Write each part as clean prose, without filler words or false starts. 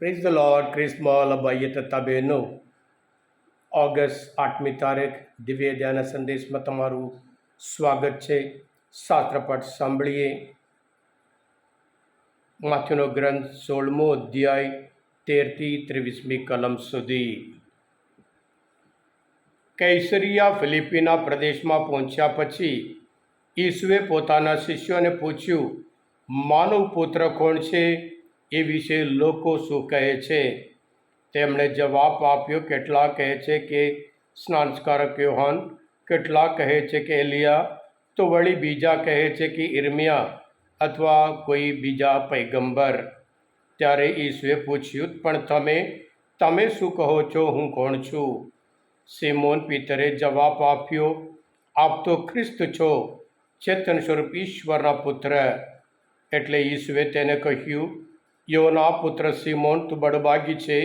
Praise the lord. ક્રિસ્મોલ ભાઈએ તથા બહેનો, ઓગસ્ટ 8મી તારીખ દિવ્ય ધ્યાન સંદેશમાં તમારું સ્વાગત છે. શાસ્ત્રપાઠ સાંભળીએ. માથ્યુનો ગ્રંથ 16મો અધ્યાય 13થી 23મી કલમ સુધી. કૈસરિયા ફિલિપીના પ્રદેશમાં પહોંચ્યા પછી ઈસુએ પોતાના શિષ્યોને પૂછ્યું, માનવ પુત્ર કોણ છે? એ વિશે લોકો શું કહે છે? તેમણે જવાબ આપ્યો, કેટલાક કહે છે કે સ્નાનસ્કારક યોહાન, કેટલાક કહે છે કે એલિયા, તો વળી બીજા કહે છે કે ઇર્મિયા અથવા કોઈ બીજા પૈગંબર. ત્યારે ઈસુએ પૂછ્યું, પણ તમે શું કહો છો? હું કોણ છું? સિમોન પીતરે જવાબ આપ્યો, આપ તો ખ્રિસ્ત છો, ચેતન સ્વરૂપ ઈશ્વરના પુત્ર. એટલે ઈસુએ તેને કહ્યું, યોના પુત્ર સિમોન, તું બડબાગી છે,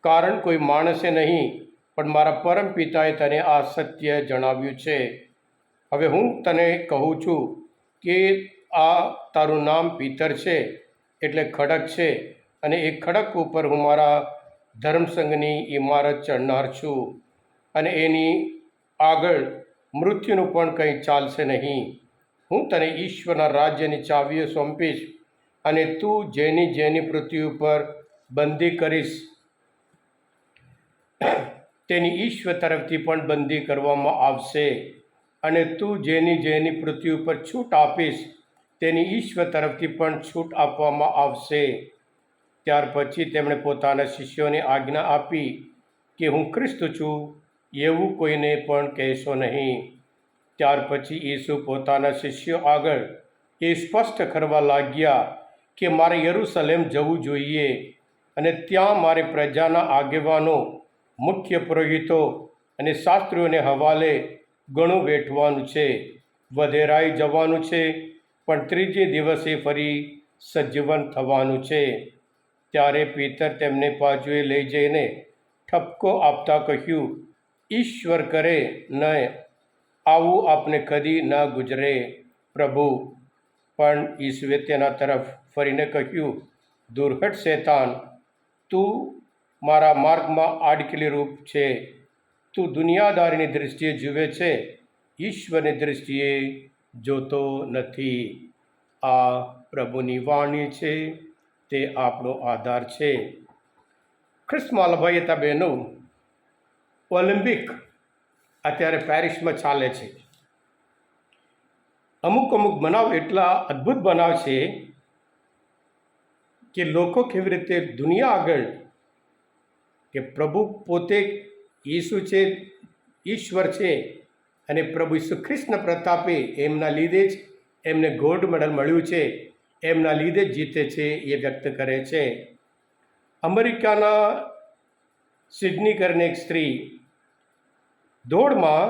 કારણ કોઈ માણસે નહીં પણ મારા પરમ પિતાએ તને આ સત્ય જણાવ્યું છે. હવે હું તને કહું છું કે આ તારું નામ પિતર છે, એટલે ખડક છે, અને એ ખડક ઉપર હું મારા ધર્મસંઘની ઇમારત ચડનાર છું, અને એની આગળ મૃત્યુનું પણ કંઈ ચાલશે નહીં. હું તને ઈશ્વરના રાજ્યની ચાવીઓ સોંપીશ, અને તું જેની પૃથ્વી ઉપર બંદી કરીશ તેની ઈશ્વર તરફથી પણ બંદી કરવામાં આવશે, અને તું જેની પૃથ્વી ઉપર છૂટ આપીશ તેની ઈશ્વર તરફથી પણ છૂટ આપવામાં આવશે. ત્યાર પછી તેમણે પોતાના શિષ્યોને આજ્ઞા આપી કે હું ખ્રિસ્ત છું, એવું કોઈને પણ કહેશો નહીં. ત્યાર પછી ઈસુ પોતાના શિષ્યો આગળ એ સ્પષ્ટ કરવા લાગ્યા કે મારે યરૂશલેમ જવું જોઈએ, અને ત્યાં મારે પ્રજાના આગેવાનો, મુખ્ય પુરોહિતો અને શાસ્ત્રીઓને હવાલે ઘણું વેઠવાનું છે, વધેરાઈ જવાનું છે, પણ ત્રીજે દિવસે ફરી સજીવન થવાનું છે. ત્યારે પીતર તેમને બાજુએ લઈ જઈને ઠપકો આપતા કહ્યું, ઈશ્વર કરે ન આવું આપને કદી ન ગુજરે પ્રભુ. પણ ઈસુએ તેના તરફ ફરીને કહ્યું, દૂર હટ શૈતાન, તું મારા માર્ગમાં આડકલી રૂપ છે. તું દુનિયાદારીની દૃષ્ટિએ જુએ છે, ઈશ્વરની દૃષ્ટિએ જોતો નથી. આ પ્રભુની વાણી છે, તે આપણો આધાર છે. ખ્રિસ્તમાં ભાઈ હતા બહેનો, ઓલિમ્પિક અત્યારે પેરિસમાં ચાલે છે. અમુક બનાવ એટલા અદ્ભુત બનાવ છે કે લોકો કેવી રીતે દુનિયા આગળ કે પ્રભુ પોતે ઈસુ છે, ઈશ્વર છે, અને પ્રભુ ઈસુ ખ્રિસ્તના પ્રતાપે એમના લીધે જ એમને ગોલ્ડ મેડલ મળ્યું છે, એમના લીધે જ જીતે છે, એ વ્યક્ત કરે છે. અમેરિકાના સિડની કરીને એક સ્ત્રી દોડમાં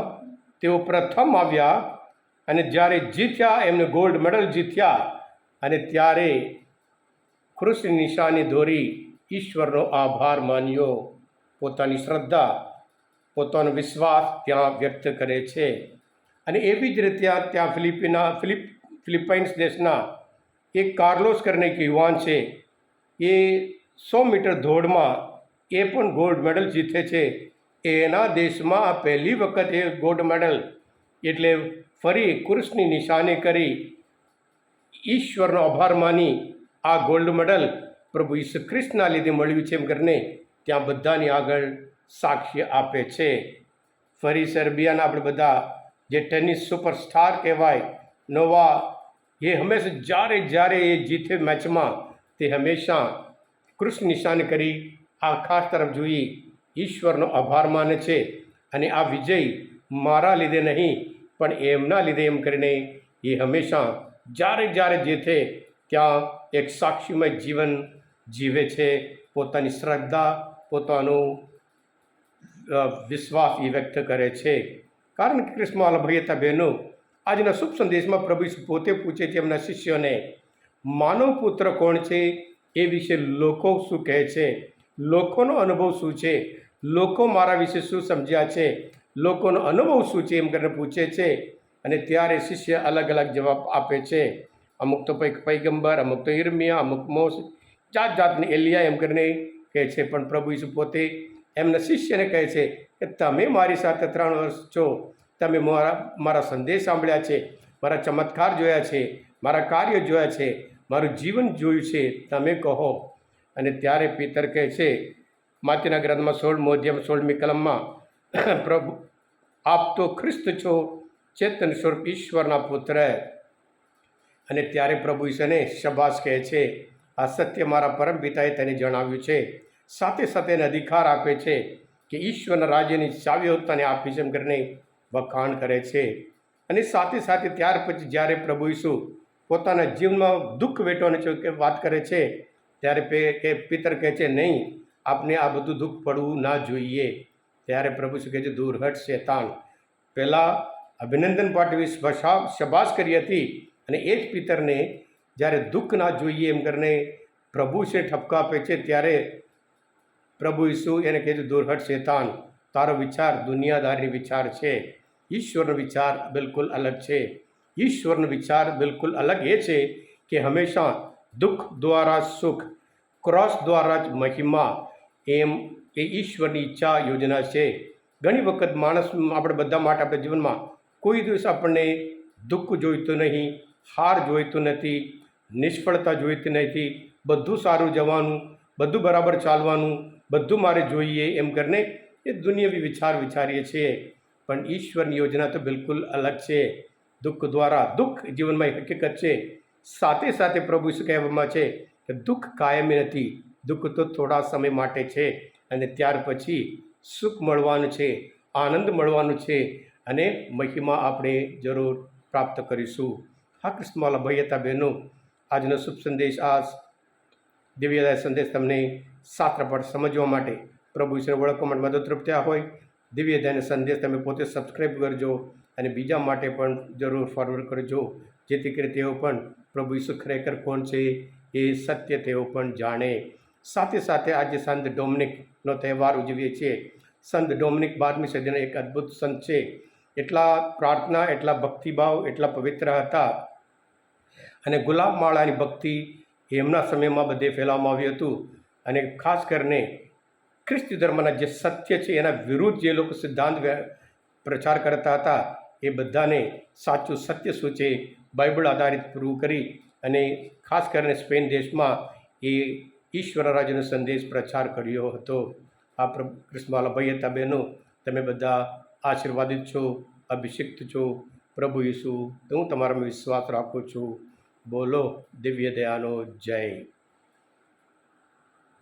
તેઓ પ્રથમ આવ્યા, અને જ્યારે જીત્યા, એમને ગોલ્ડ મેડલ જીત્યા, અને ત્યારે ક્રુસની નિશાની દોરી ઈશ્વરનો આભાર માન્યો, પોતાની શ્રદ્ધા, પોતાનો વિશ્વાસ ત્યાં વ્યક્ત કરે છે. અને એવી જ રીતે ત્યાં ફિલિપાઇન્સ દેશના એક કાર્લોસ કરીને એક યુવાન છે, એ 100 મીટર દોડમાં એ પણ ગોલ્ડ મેડલ જીતે છે. એના દેશમાં આ પહેલી વખત એ ગોલ્ડ મેડલ, એટલે ફરી કૃષ્ણની નિશાની કરી ઈશ્વરનો આભાર માની આ ગોલ્ડ મેડલ પ્રભુ ઈસુ ખ્રિસ્તના લીધે મળ્યું છે એમ કરીને ત્યાં બધાની આગળ સાક્ષ્ય આપે છે. ફરી સર્બિયાના આપણે બધા જે ટેનિસ સુપરસ્ટાર કહેવાય નોવા, એ હંમેશા જ્યારે એ જીતે મેચમાં તે હંમેશા કૃષ્ણ નિશાન કરી આકાશ તરફ જોઈ ઈશ્વરનો આભાર માને છે, અને આ વિજય મારા લીધે નહીં પણ એમના લીધે એમ કરીને એ હંમેશા જ્યારે જીતે ત્યાં એક સાક્ષીમય જીવન જીવે છે. પોતાની શ્રદ્ધા, પોતાનો વિશ્વાસ એ વ્યક્ત કરે છે. કારણ કે ક્રિસ્મા ભાઈ હતા બહેનો, આજના શુભ સંદેશમાં પ્રભુ પોતે પૂછે છે એમના શિષ્યોને, માનવ પુત્ર કોણ છે? એ વિશે લોકો શું કહે છે? લોકોનો અનુભવ શું છે? લોકો મારા વિશે શું સમજ્યા છે? લોકોનો અનુભવ શું છે? એમ કરીને પૂછે છે. અને ત્યારે શિષ્ય અલગ જવાબ આપે છે. અમુક તો પૈગંબર, અમુક તો ઇર્મિયા, અમુક મોસ, જાત જાતની એલિયા એમ કરીને કહે છે, પણ પ્રભુ ઈસુ પોતે એમના શિષ્યને કહે છે કે તમે મારી સાથે 3 વર્ષ છો, તમે મારા સંદેશ સાંભળ્યા છે, મારા ચમત્કાર જોયા છે, મારા કાર્ય જોયા છે, મારું જીવન જોયું છે, તમે કહો. અને ત્યારે પિતર કહે છે માતીના ગ્રંથમાં 16 અધ્યાય 16મી કલમમાં, પ્રભુ આપ તો ખ્રિસ્ત છો, ચેતન સ્વરૂપ ઈશ્વરના પુત્ર. અને ત્યારે પ્રભુ ઈસુને શબાશ કહે છે, આ સત્ય મારા પરમ પિતાએ તેને જણાવ્યું છે. સાથે સાથે એને અધિકાર આપે છે કે ઈશ્વરના રાજ્યની ચાવીઓ તને આપી છે એમ કરીને વખાણ કરે છે. અને સાથે સાથે ત્યાર પછી જ્યારે પ્રભુ ઈસુ પોતાના જીવનમાં દુઃખ વેઠવાની વાત કરે છે, ત્યારે પિતર કહે છે નહીં, આપને આ બધું દુઃખ પડવું ના જોઈએ. ત્યારે પ્રભુ શું કહે છે, દૂર હટ શેતાન. પહેલાં અભિનંદન પાઠવી શબાશ કરી હતી, અને એ જ પિતરને જ્યારે દુઃખ ના જોઈએ એમ કરીને પ્રભુ છે ઠપકા આપે છે, ત્યારે પ્રભુ ઈસુ એને કહે છે, દૂર હટ શેતાન, તારો વિચાર દુનિયાદારી વિચાર છે, ઈશ્વરનો વિચાર બિલકુલ અલગ છે. ઈશ્વરનો વિચાર બિલકુલ અલગ એ છે કે હંમેશા દુઃખ દ્વારા સુખ, ક્રોસ દ્વારા જ મહિમા, એમ એ ઈશ્વરની ઈચ્છા યોજના છે. ઘણી વખત માણસ આપણે બધા માટે આપણા જીવનમાં કોઈ દિવસ આપણને દુઃખ જોઈતું નહીં, હાર જોઈતું નથી, નિષ્ફળતા જોઈતી નથી, બધું સારું જવાનું, બધું બરાબર ચાલવાનું, બધું મારે જોઈએ એમ કરીને એ દુનિયાવી વિચાર વિચારીએ છીએ. પણ ઈશ્વરની યોજના તો બિલકુલ અલગ છે. દુઃખ દ્વારા દુઃખ જીવનમાં હકીકત છે. સાથે સાથે પ્રભુ શું કહેવામાં છે કે દુઃખ કાયમી નથી, દુઃખ તો થોડા સમય માટે છે, અને ત્યાર પછી સુખ મળવાનું છે, આનંદ મળવાનું છે, અને મહિમા આપણે જરૂર પ્રાપ્ત કરીશું. હા કૃષ્ણવાલા ભાઈ હતા બહેનો, આજનો શુભ સંદેશ, આ દિવ્યદાય સંદેશ તમને શાસ્ત્રપાઠ સમજવા માટે, પ્રભુ ઈશ્વરને ઓળખવા માટે મદદરૂપ થયા હોય. દિવ્યદાયનો સંદેશ તમે પોતે સબસ્ક્રાઈબ કરજો અને બીજા માટે પણ જરૂર ફોરવર્ડ કરજો, જેથી કરી તેઓ પણ પ્રભુ ઈસુ ખરેખર કોણ છે એ સત્ય તેઓ પણ જાણે. સાથે સાથે આજે સંત ડોમિનિકનો તહેવાર ઉજવીએ છીએ. સંત ડોમિનિક 12મી સદીના એક અદ્ભુત સંત છે. એટલા પ્રાર્થના, એટલા ભક્તિભાવ, એટલા પવિત્ર હતા, અને ગુલાબ માળાની ભક્તિ એમના સમયમાં બધે ફેલાવવામાં આવ્યું હતું. અને ખાસ કરીને ખ્રિસ્તી ધર્મના જે સત્ય છે એના વિરુદ્ધ જે લોકો સિદ્ધાંત પ્રચાર કરતા હતા, એ બધાને સાચું સત્ય શું છે બાઇબલ આધારિત પૂરું કરી, અને ખાસ કરીને સ્પેન દેશમાં એ ઈશ્વર રાજ્યનો સંદેશ પ્રચાર કર્યો હતો. આ કૃષ્ણવાલા ભાઈ હતા બહેનો, તમે બધા આશીર્વાદિત છો, અભિષિક્ત છો. પ્રભુ ઈસુ, હું તમારામાં વિશ્વાસ રાખું છું. બોલો દિવ્ય દયાનો જય.